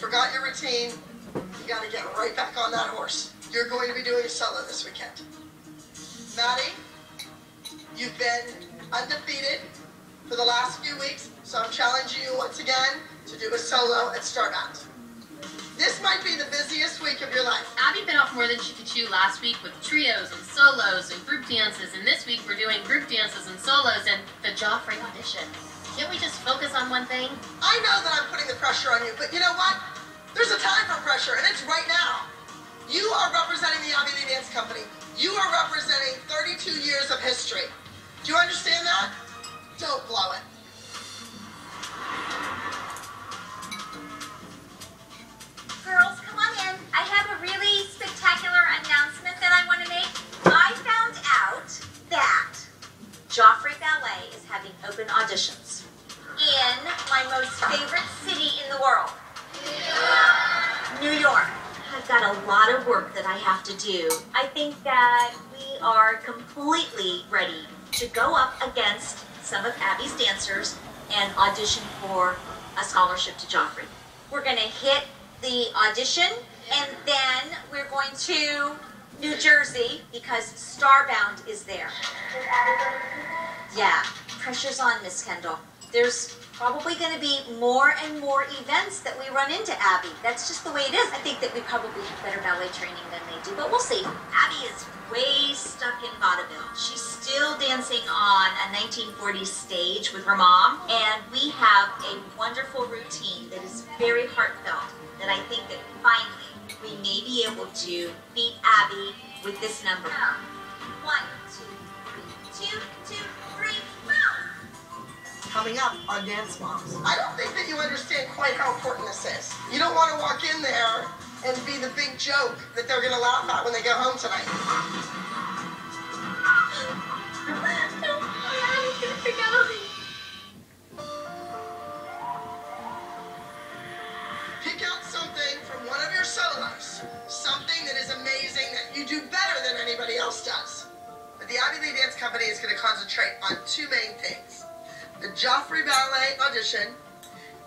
forgot your routine. You got to get right back on that horse. You're going to be doing a solo this weekend. Maddie, you've been undefeated for the last few weeks, so I'm challenging you once again to do a solo at Starbound. This might be the busiest week of your life. Abby bit off more than she could chew last week with trios and solos and group dances, and this week we're doing group dances and solos and the Joffrey audition. Can't we just focus on one thing? I know that I'm putting the pressure on you, but you know what? There's a time for pressure, and it's right now. You are representing the Abby Lee Dance Company. You are representing 32 years of history. Do you understand that? Don't blow it. Girls, come on in. I have a really spectacular announcement that I want to make. I found out that Joffrey Ballet is having open auditions in my most favorite city in the world, New York. I've got a lot of work that I have to do. I think that we are completely ready to go up against some of Abby's dancers and audition for a scholarship to Joffrey. We're going to hit the audition, and then we're going to New Jersey because Starbound is there. Yeah, pressure's on, Miss Kendall. There's probably going to be more and more events that we run into Abby. That's just the way it is. I think that we probably have better ballet training than they do, but we'll see. Abby is way stuck in vaudeville. She's still dancing on a 1940s stage with her mom, and we have a wonderful routine that is very heartfelt that I think that finally we may be able to beat Abby with this number. 1, 2, 3, 2, 2, 3, boom! Coming up on Dance Moms. I don't think that you understand quite how important this is. You don't want to walk in there and be the big joke that they're going to laugh at when they go home tonight. Pick out something from one of your solos, something that is amazing that you do better than anybody else does. But the Abby Lee Dance Company is going to concentrate on two main things. The Joffrey Ballet audition,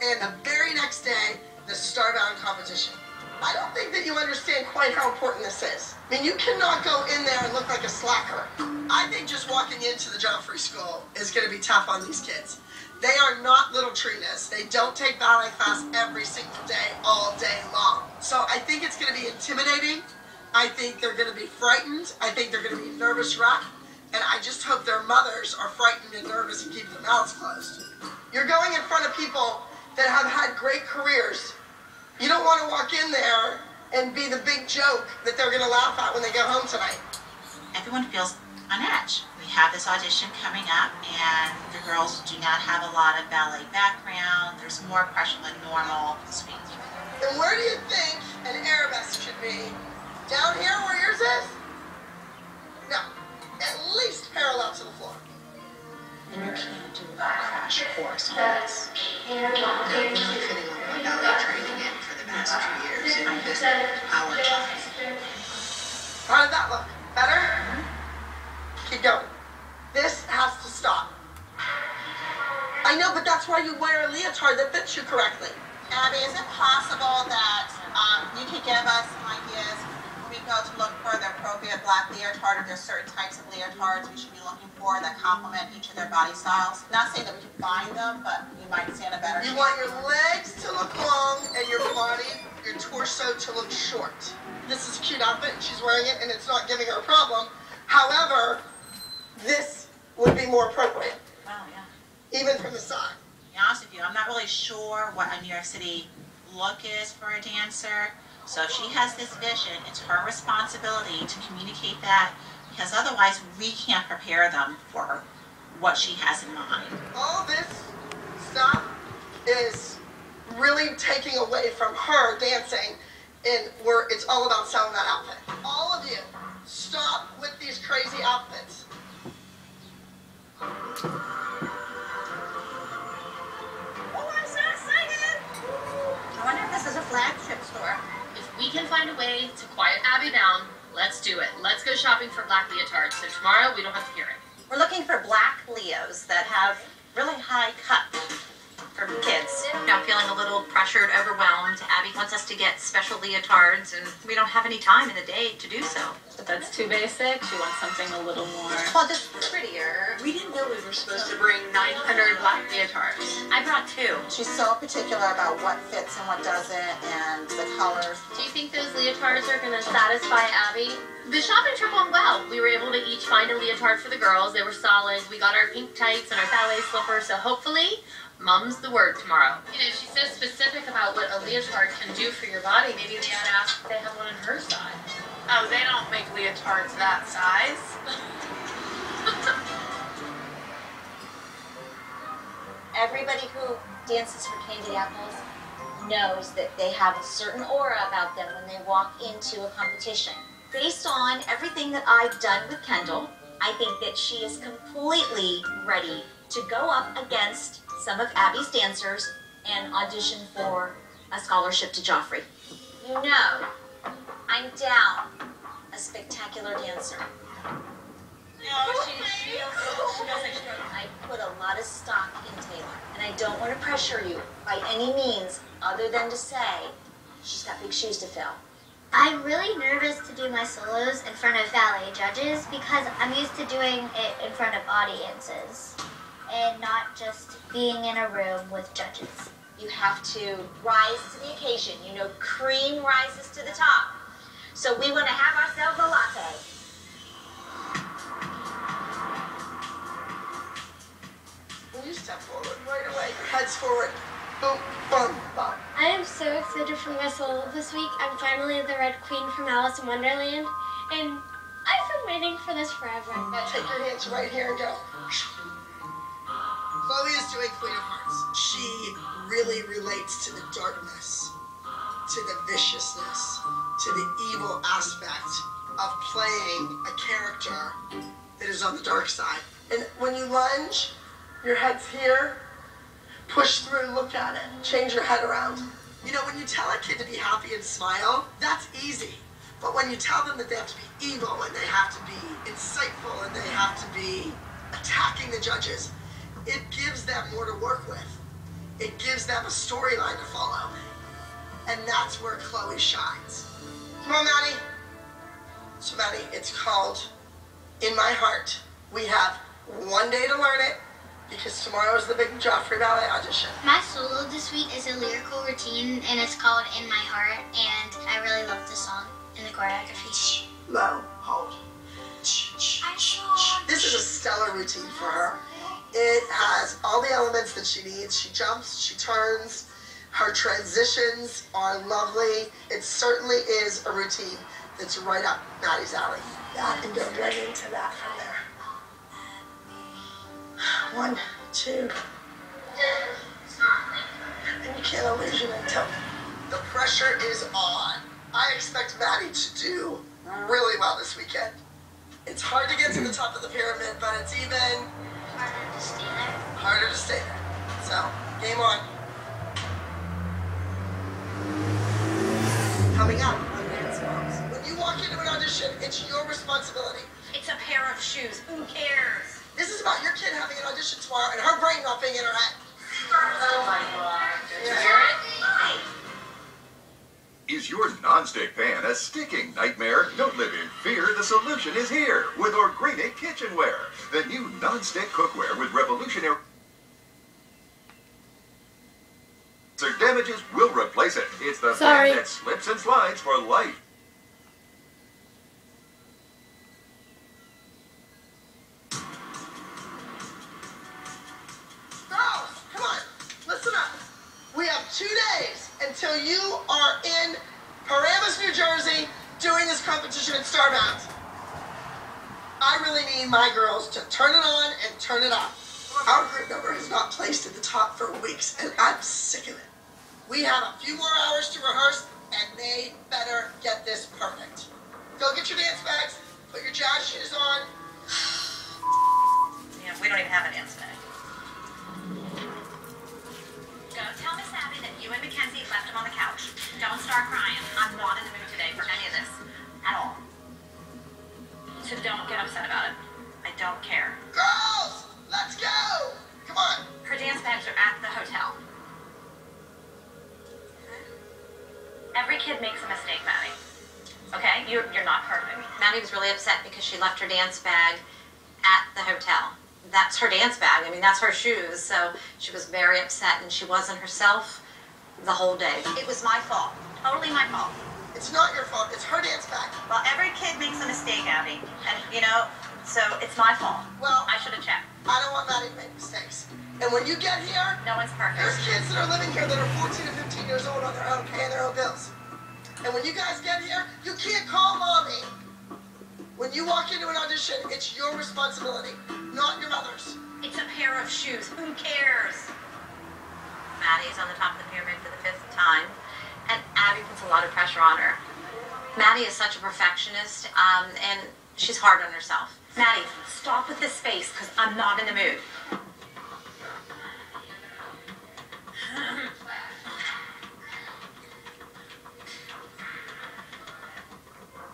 and the very next day, the Starbound competition. I don't think that you understand quite how important this is. I mean, you cannot go in there and look like a slacker. I think just walking into the Joffrey School is going to be tough on these kids. They are not little Trinas. They don't take ballet class every single day, all day long. So I think it's going to be intimidating. I think they're going to be frightened. I think they're going to be nervous wreck. And I just hope their mothers are frightened and nervous and keep their mouths closed. You're going in front of people that have had great careers. You don't want to walk in there and be the big joke that they're going to laugh at when they go home tonight. Everyone feels on edge. We have this audition coming up, and the girls do not have a lot of ballet background. There's more pressure than normal this week. And where do you think an arabesque should be? Down here where yours is? No. At least parallel to the floor. And you can't do a crash course on this. I've been fitting all my ballet training in for the past 2 years, and this our time. How did that look? Better? Keep going. This has to stop. I know, but that's why you wear a leotard that fits you correctly. Abby, is it possible that you could give us some ideas when we go to look for the appropriate black leotard, if there's certain types of leotards we should be looking for that complement each of their body styles? Not saying that we can find them, but you might stand a better chance. You want your legs to look long and your body, your torso to look short. This is a cute outfit and she's wearing it and it's not giving her a problem. However, this would be more appropriate. Wow, yeah. Even from the side. To be honest with you, I'm not really sure what a New York City look is for a dancer. So if she has this vision, it's her responsibility to communicate that, because otherwise we can't prepare them for what she has in mind. All this stuff is really taking away from her dancing, and where it's all about selling that outfit. All of you, stop with these crazy outfits. I wonder if this is a flagship store. If we can find a way to quiet Abby down, let's do it. Let's go shopping for black leotards, so tomorrow we don't have to hear it. We're looking for black Leos that have really high cut for kids. Now feeling a little pressure pressured, overwhelmed. Abby wants us to get special leotards, and we don't have any time in the day to do so. But that's too basic. She wants something a little more. Well, just prettier. We didn't know we were supposed to bring 900 black leotards. I brought 2. She's so particular about what fits and what doesn't and the colors. Do you think those leotards are gonna satisfy Abby? The shopping trip went well. We were able to each find a leotard for the girls. They were solid. We got our pink tights and our ballet slippers, so hopefully Mum's the word tomorrow. You know, she's so specific about what a leotard can do for your body. Maybe we should ask if they have one on her side. Oh, they don't make leotards that size. Everybody who dances for Candy Apples knows that they have a certain aura about them when they walk into a competition. Based on everything that I've done with Kendall, I think that she is completely ready to go up against some of Abby's dancers and audition for a scholarship to Joffrey. You know, I'm down a spectacular dancer. I put a lot of stock in Taylor, and I don't want to pressure you by any means other than to say she's got big shoes to fill. I'm really nervous to do my solos in front of ballet judges because I'm used to doing it in front of audiences and not just being in a room with judges. You have to rise to the occasion. You know, cream rises to the top. So we want to have ourselves a latte. Will you step forward right away? Heads forward. Boom, boom, boom. I am so excited for my solo this week. I'm finally the Red Queen from Alice in Wonderland, and I've been waiting for this forever. Now take your hands right here and go. Chloe is doing Queen of Hearts. She really relates to the darkness, to the viciousness, to the evil aspect of playing a character that is on the dark side. And when you lunge, your head's here, push through, look at it, change your head around. You know, when you tell a kid to be happy and smile, that's easy. But when you tell them that they have to be evil and they have to be insightful and they have to be attacking the judges, it gives them more to work with. It gives them a storyline to follow. And that's where Chloe shines. Come on, Maddie. So, Maddie, it's called In My Heart. We have one day to learn it because tomorrow is the big Joffrey Ballet audition. My solo this week is a lyrical routine, and it's called In My Heart, and I really love the song and the choreography. Low, hold. This is a stellar routine for her. It has all the elements that she needs. She jumps, she turns, her transitions are lovely. It certainly is a routine that's right up Maddie's alley. That and go right into that from there. 1, 2. And you can't illusion until the pressure is on. I expect Maddie to do really well this weekend. It's hard to get to the top of the pyramid, but it's even harder to stay there. So, game on. Coming up on Dance Moms. When you walk into an audition, it's your responsibility. It's a pair of shoes. Who cares? This is about your kid having an audition tomorrow and her brain not being in her head. Oh my God. Did you hear it? Is your non-stick pan a sticking nightmare? Don't live in fear. The solution is here with Organic Kitchenware, the new non-stick cookware with revolutionary damages will replace it. It's the pan that slips and slides for life. Girls, come on, listen up. We have 2 days until you are in Paramus, New Jersey, doing this competition at Starbound. I really need my girls to turn it on and turn it off. Our group number has not placed at the top for weeks, and I'm sick of it. We have a few more hours to rehearse, and they better get this perfect. Go get your dance bags, put your jazz shoes on. Yeah, we don't even have a dance bag. Go tell Miss Abby that you and Mackenzie left him on the couch. Don't start crying. I'm not in the mood today for any of this. At all. So don't get upset about it. I don't care. Girls, let's go! Come on. Her dance bags are at the hotel. kid makes a mistake, Maddie. Okay? You're not perfect. Maddie was really upset because she left her dance bag at the hotel. That's her dance bag. I mean, that's her shoes. So she was very upset, and she wasn't herself the whole day. It was my fault. Totally my fault. It's not your fault. It's her dance bag. Well, every kid makes a mistake, Abby. And, so it's my fault. Well, I should have checked. I don't want Maddie to make mistakes. And when you get here, No one's perfect. there's kids that are living here that are 14 to 15 years old on their own, paying their own bills. And when you guys get here, you can't call mommy. When you walk into an audition, it's your responsibility, not your mother's. It's a pair of shoes. Who cares? Maddie's on the top of the pyramid for the 5th time, and Abby puts a lot of pressure on her. Maddie is such a perfectionist, and she's hard on herself. Maddie, stop with this face, because I'm not in the mood.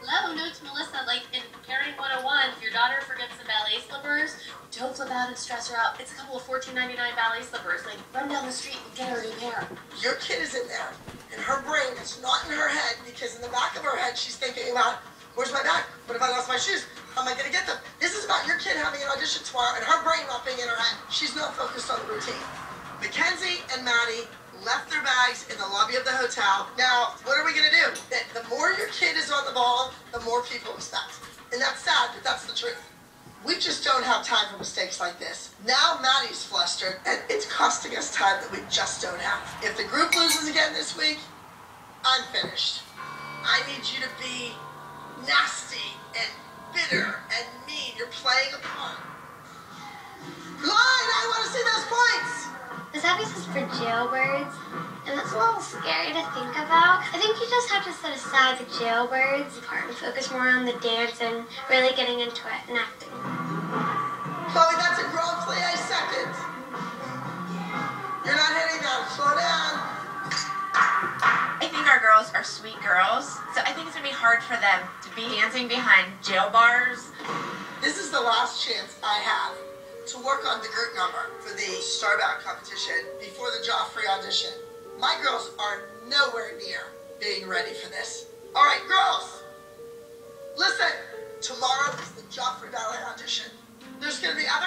Hello, no, it's Melissa. Like in Parenting 101, if your daughter forgets the ballet slippers, don't flip out and stress her out. It's a couple of $14.99 ballet slippers. Like, run down the street and get her a new pair. Your kid is in there, and her brain is not in her head because in the back of her head, she's thinking about, where's my bag? What if I lost my shoes? How am I going to get them? This is about your kid having an audition tomorrow and her brain not being in her head. She's not focused on the routine. Mackenzie and Maddie left their bags in the lobby of the hotel. Now, what are we going to do? The more your kid is on the ball, the more people expect. And that's sad, but that's the truth. We just don't have time for mistakes like this. Now Maddie's flustered, and it's costing us time that we just don't have. If the group loses again this week, I'm finished. I need you to be nasty and bitter and mean. You're playing a part. Line, I want to see those points. This episode is for jailbirds, and that's a little scary to think about. I think you just have to set aside the jailbirds part and focus more on the dance and really getting into it and acting. Chloe, that's a grand plie second. You're not hitting that. Slow down. I think our girls are sweet girls, so I think it's going to be hard for them to be dancing behind jail bars. This is the last chance I have to work on the group number for the Starbound competition before the Joffrey audition. My girls are nowhere near being ready for this. All right, girls, listen. Tomorrow is the Joffrey Ballet audition. There's going to be other